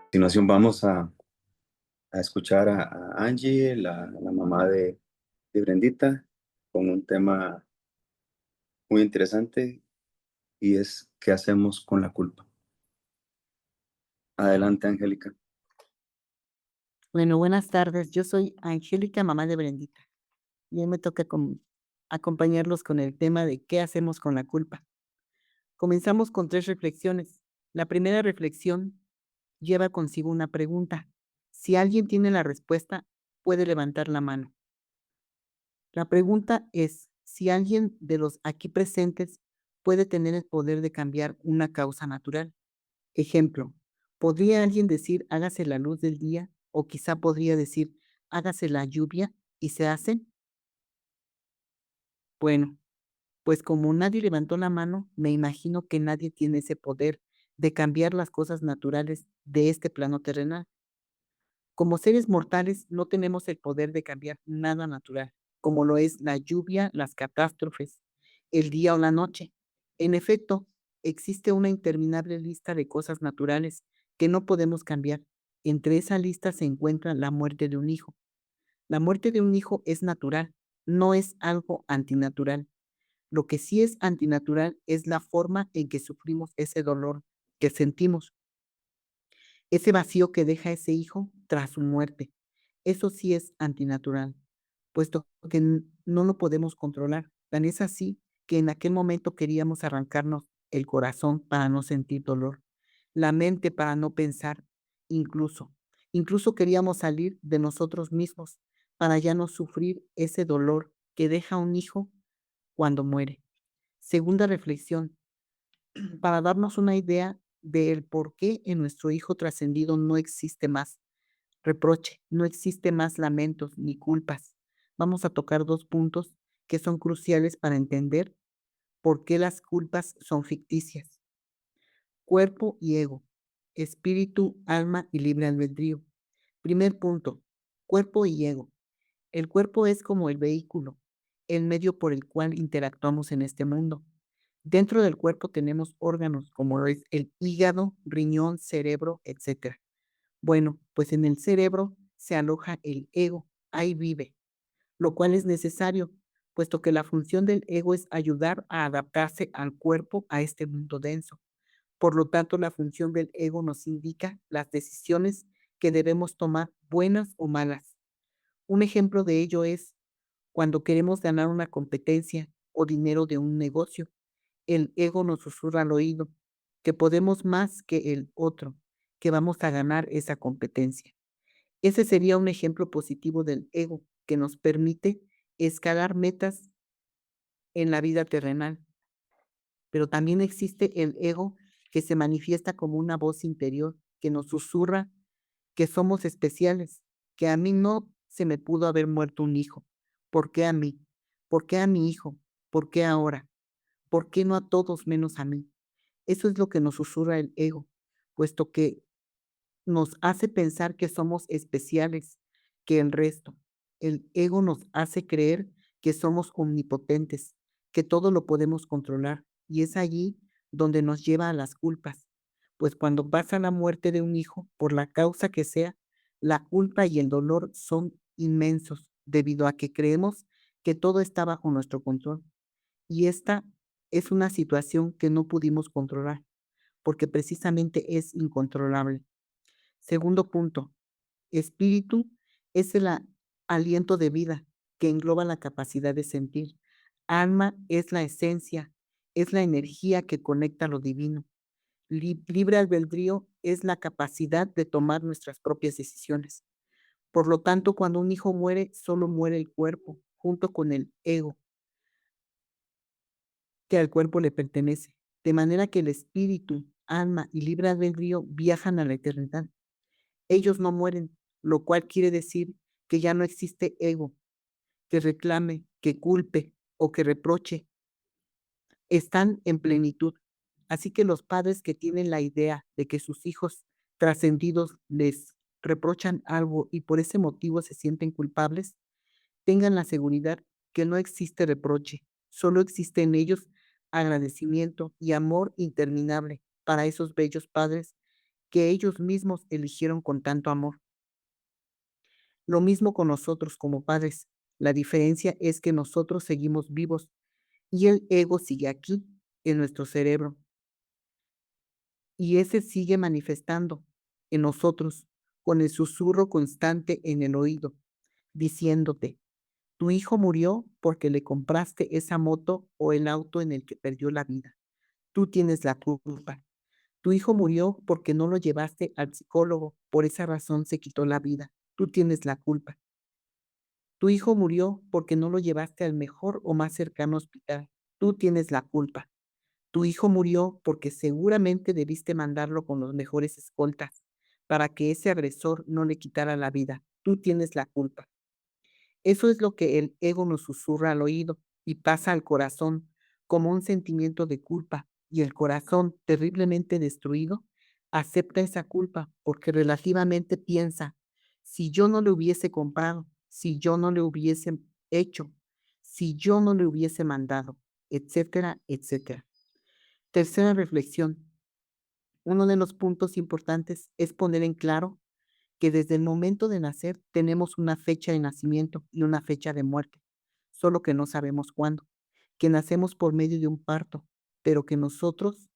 Continuación vamos a escuchar a Angie, la mamá de Brendita, con un tema muy interesante y es ¿qué hacemos con la culpa? Adelante, Angélica. Bueno, buenas tardes. Yo soy Angélica, mamá de Brendita, y hoy me toca acompañarlos con el tema de qué hacemos con la culpa. Comenzamos con 3 reflexiones. La primera reflexión lleva consigo una pregunta. Si alguien tiene la respuesta, puede levantar la mano. La pregunta es, si alguien de los aquí presentes puede tener el poder de cambiar una causa natural. Ejemplo, ¿podría alguien decir hágase la luz del día? O quizá podría decir hágase la lluvia y se hacen. Bueno, pues como nadie levantó la mano, me imagino que nadie tiene ese poder de cambiar las cosas naturales de este plano terrenal. Como seres mortales no tenemos el poder de cambiar nada natural, como lo es la lluvia, las catástrofes, el día o la noche. En efecto, existe una interminable lista de cosas naturales que no podemos cambiar. Entre esa lista se encuentra la muerte de un hijo. La muerte de un hijo es natural, no es algo antinatural. Lo que sí es antinatural es la forma en que sufrimos ese dolor que sentimos, ese vacío que deja ese hijo tras su muerte. Eso sí es antinatural, puesto que no lo podemos controlar. Tan es así que en aquel momento queríamos arrancarnos el corazón para no sentir dolor, la mente para no pensar, incluso. Incluso queríamos salir de nosotros mismos para ya no sufrir ese dolor que deja un hijo cuando muere. Segunda reflexión, para darnos una idea del por qué en nuestro hijo trascendido no existe más reproche, no existe más lamentos ni culpas. Vamos a tocar 2 puntos que son cruciales para entender por qué las culpas son ficticias. Cuerpo y ego, espíritu, alma y libre albedrío. Primer punto, cuerpo y ego. El cuerpo es como el vehículo, el medio por el cual interactuamos en este mundo. Dentro del cuerpo tenemos órganos como lo es el hígado, riñón, cerebro, etcétera. Bueno, pues en el cerebro se aloja el ego, ahí vive, lo cual es necesario, puesto que la función del ego es ayudar a adaptarse al cuerpo a este mundo denso. Por lo tanto, la función del ego nos indica las decisiones que debemos tomar, buenas o malas. Un ejemplo de ello es cuando queremos ganar una competencia o dinero de un negocio. El ego nos susurra al oído que podemos más que el otro, que vamos a ganar esa competencia. Ese sería un ejemplo positivo del ego que nos permite escalar metas en la vida terrenal. Pero también existe el ego que se manifiesta como una voz interior que nos susurra que somos especiales, que a mí no se me pudo haber muerto un hijo. ¿Por qué a mí? ¿Por qué a mi hijo? ¿Por qué ahora? ¿Por qué no a todos menos a mí? Eso es lo que nos susurra el ego, puesto que nos hace pensar que somos especiales que el resto. El ego nos hace creer que somos omnipotentes, que todo lo podemos controlar. Y es allí donde nos lleva a las culpas. Pues cuando pasa la muerte de un hijo, por la causa que sea, la culpa y el dolor son inmensos, debido a que creemos que todo está bajo nuestro control. Y esta es una situación que no pudimos controlar, porque precisamente es incontrolable. Segundo punto, espíritu es el aliento de vida que engloba la capacidad de sentir. Alma es la esencia, es la energía que conecta lo divino. Libre albedrío es la capacidad de tomar nuestras propias decisiones. Por lo tanto, cuando un hijo muere, solo muere el cuerpo, junto con el ego, que al cuerpo le pertenece. De manera que el espíritu, alma y libre albedrío viajan a la eternidad. Ellos no mueren, lo cual quiere decir que ya no existe ego que reclame, que culpe o que reproche. Están en plenitud. Así que los padres que tienen la idea de que sus hijos trascendidos les reprochan algo y por ese motivo se sienten culpables, tengan la seguridad que no existe reproche, solo existe en ellos agradecimiento y amor interminable para esos bellos padres que ellos mismos eligieron con tanto amor. Lo mismo con nosotros como padres. La diferencia es que nosotros seguimos vivos y el ego sigue aquí, en nuestro cerebro, y ese sigue manifestando en nosotros con el susurro constante en el oído, diciéndote: tu hijo murió porque le compraste esa moto o el auto en el que perdió la vida. Tú tienes la culpa. Tu hijo murió porque no lo llevaste al psicólogo, por esa razón se quitó la vida. Tú tienes la culpa. Tu hijo murió porque no lo llevaste al mejor o más cercano hospital. Tú tienes la culpa. Tu hijo murió porque seguramente debiste mandarlo con los mejores escoltas para que ese agresor no le quitara la vida. Tú tienes la culpa. Eso es lo que el ego nos susurra al oído y pasa al corazón como un sentimiento de culpa, y el corazón, terriblemente destruido, acepta esa culpa porque relativamente piensa: si yo no le hubiese comprado, si yo no le hubiese hecho, si yo no le hubiese mandado, etcétera, etcétera. Tercera reflexión. Uno de los puntos importantes es poner en claro que desde el momento de nacer tenemos una fecha de nacimiento y una fecha de muerte, solo que no sabemos cuándo, que nacemos por medio de un parto, pero que nosotros,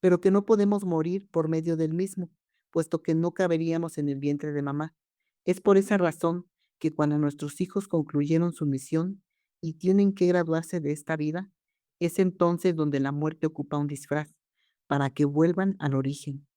pero que no podemos morir por medio del mismo, puesto que no caberíamos en el vientre de mamá. Es por esa razón que cuando nuestros hijos concluyeron su misión y tienen que graduarse de esta vida, es entonces donde la muerte ocupa un disfraz, para que vuelvan al origen.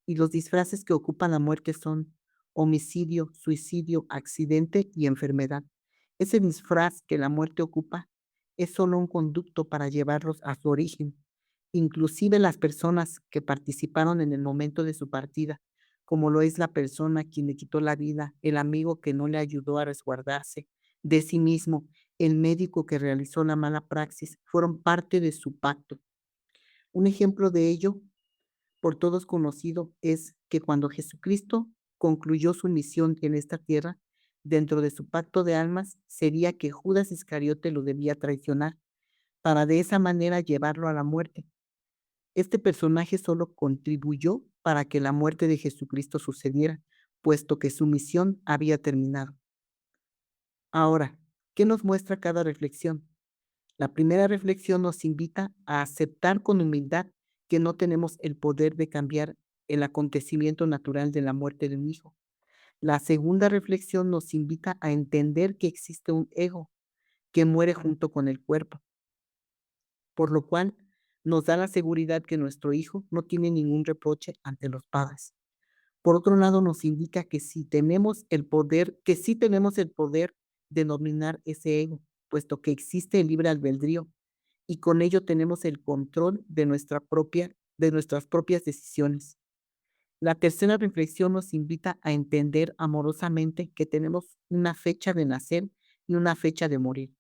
Y los disfraces que ocupan la muerte son homicidio, suicidio, accidente y enfermedad. Ese disfraz que la muerte ocupa es solo un conducto para llevarlos a su origen. Inclusive las personas que participaron en el momento de su partida, como lo es la persona quien le quitó la vida, el amigo que no le ayudó a resguardarse de sí mismo, el médico que realizó la mala praxis, fueron parte de su pacto. Un ejemplo de ello por todos conocido es que cuando Jesucristo concluyó su misión en esta tierra, dentro de su pacto de almas sería que Judas Iscariote lo debía traicionar para de esa manera llevarlo a la muerte. Este personaje solo contribuyó para que la muerte de Jesucristo sucediera, puesto que su misión había terminado. Ahora, ¿qué nos muestra cada reflexión? La primera reflexión nos invita a aceptar con humildad que no tenemos el poder de cambiar el acontecimiento natural de la muerte de un hijo. La segunda reflexión nos invita a entender que existe un ego que muere junto con el cuerpo, por lo cual nos da la seguridad que nuestro hijo no tiene ningún reproche ante los padres. Por otro lado, nos indica que sí tenemos el poder de dominar ese ego, puesto que existe el libre albedrío y con ello tenemos el control de nuestras propias decisiones. La tercera reflexión nos invita a entender amorosamente que tenemos una fecha de nacer y una fecha de morir,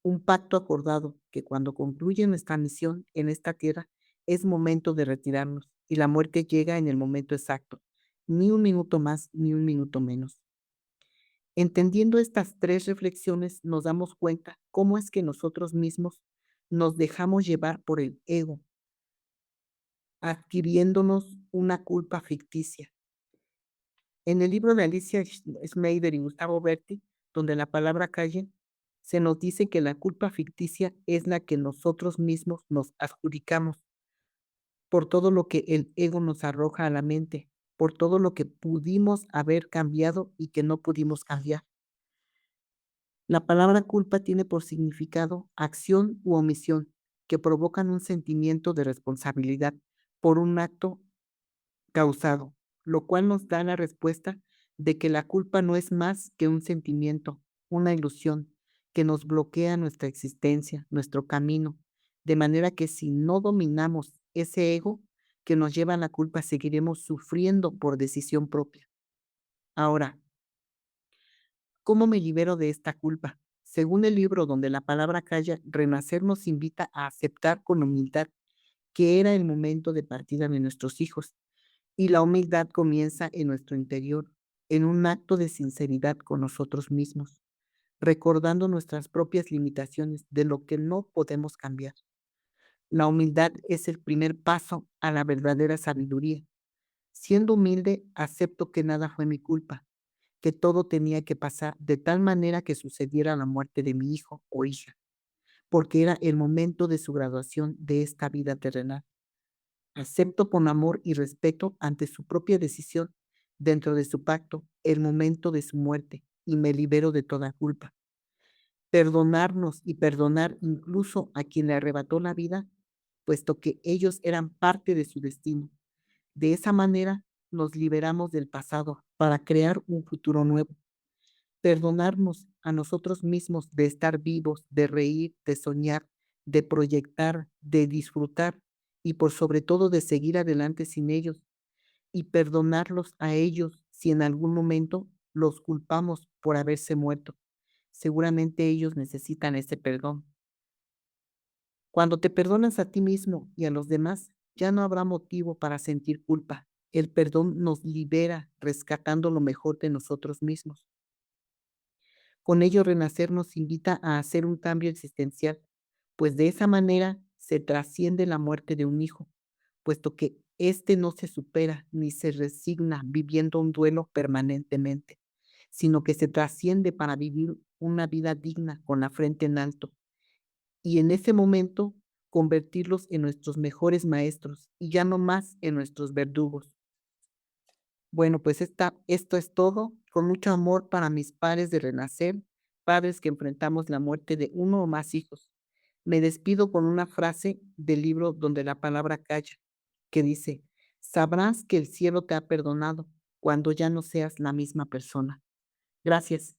un pacto acordado que cuando concluye nuestra misión en esta tierra es momento de retirarnos y la muerte llega en el momento exacto, ni un minuto más ni un minuto menos. Entendiendo estas tres reflexiones, nos damos cuenta cómo es que nosotros mismos nos dejamos llevar por el ego, adquiriéndonos una culpa ficticia. En el libro de Alicia Schmeider y Gustavo Berti, donde la palabra calle, se nos dice que la culpa ficticia es la que nosotros mismos nos adjudicamos por todo lo que el ego nos arroja a la mente, por todo lo que pudimos haber cambiado y que no pudimos cambiar. La palabra culpa tiene por significado acción u omisión que provocan un sentimiento de responsabilidad por un acto causado, lo cual nos da la respuesta de que la culpa no es más que un sentimiento, una ilusión que nos bloquea nuestra existencia, nuestro camino, de manera que si no dominamos ese ego que nos lleva a la culpa, seguiremos sufriendo por decisión propia. Ahora, ¿cómo me libero de esta culpa? Según el libro donde la palabra calla, renacer nos invita a aceptar con humildad que era el momento de partida de nuestros hijos, y la humildad comienza en nuestro interior, en un acto de sinceridad con nosotros mismos, recordando nuestras propias limitaciones de lo que no podemos cambiar. La humildad es el primer paso a la verdadera sabiduría, Siendo humilde, acepto que nada fue mi culpa, que todo tenía que pasar de tal manera que sucediera la muerte de mi hijo o hija, porque era el momento de su graduación de esta vida terrenal. Acepto con amor y respeto ante su propia decisión, dentro de su pacto, el momento de su muerte, y me libero de toda culpa. Perdonarnos y perdonar incluso a quien le arrebató la vida, puesto que ellos eran parte de su destino. De esa manera nos liberamos del pasado para crear un futuro nuevo. Perdonarnos a nosotros mismos de estar vivos, de reír, de soñar, de proyectar, de disfrutar y por sobre todo de seguir adelante sin ellos, y perdonarlos a ellos si en algún momento los culpamos por haberse muerto. Seguramente ellos necesitan ese perdón. Cuando te perdonas a ti mismo y a los demás, ya no habrá motivo para sentir culpa. El perdón nos libera, rescatando lo mejor de nosotros mismos. Con ello, renacer nos invita a hacer un cambio existencial, pues de esa manera se trasciende la muerte de un hijo, puesto que éste no se supera ni se resigna viviendo un duelo permanentemente, sino que se trasciende para vivir una vida digna con la frente en alto, y en ese momento convertirlos en nuestros mejores maestros y ya no más en nuestros verdugos. Bueno, pues esto es todo. Con mucho amor para mis padres de renacer, padres que enfrentamos la muerte de uno o más hijos. Me despido con una frase del libro Donde la palabra calla, que dice: sabrás que el cielo te ha perdonado cuando ya no seas la misma persona. Gracias.